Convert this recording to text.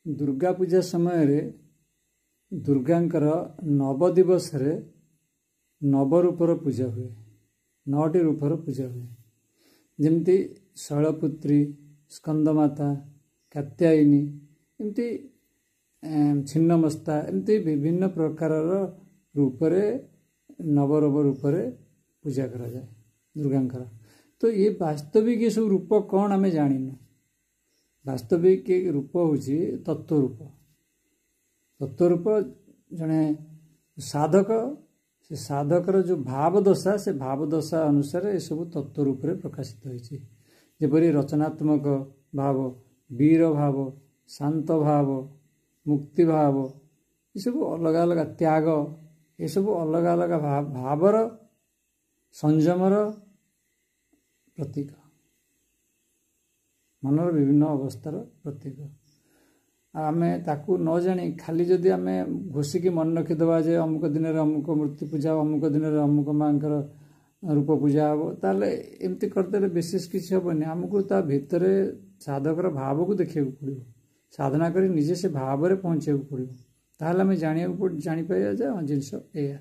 दुर्गा पूजा समय रे दुर्गांकर नव दिवस रे नव रूपर पूजा हुए, 9टी रूपर पूजा हुए, जमती शैलपुत्री, स्कंदमाता, कात्यायनी, एमती छिन्नमस्ता, एमती विभिन्न प्रकार रूपरे नवरव रूपरे पूजा करा जाए दुर्गांकर। तो ये वास्तविक ये सब रूप कौन आम जान, वास्तविक रूप हूँ तत्वरूप। तत्वरूप जड़े साधक, से साधकर जो भावदशा, से भावदशा अनुसार ये सब तत्वरूप प्रकाशित होती। जपरी रचनात्मक भाव, वीर भाव, शांत भाव, मुक्ति भाव, ये सब अलग अलग, त्याग, ये सब अलग अलग भावर संयमर प्रतीक, मनर विभिन्न अवस्थार प्रतीक। आम ताकू न जानी खाली जदि आम घोषिकी मन रखीदे जे अमुक दिन अमुक मूर्ति पूजा, अमुक दिन अमुक माँ रूप पूजा हम, ताले एमती करदे विशेष किसी हेनी। आमको ता भितर साधकर भाव को देखा पड़ो, साधना करी निजे से भाव में पहुँचा पड़ो, ताहले आम जानी पाइबा जे जिनस एया।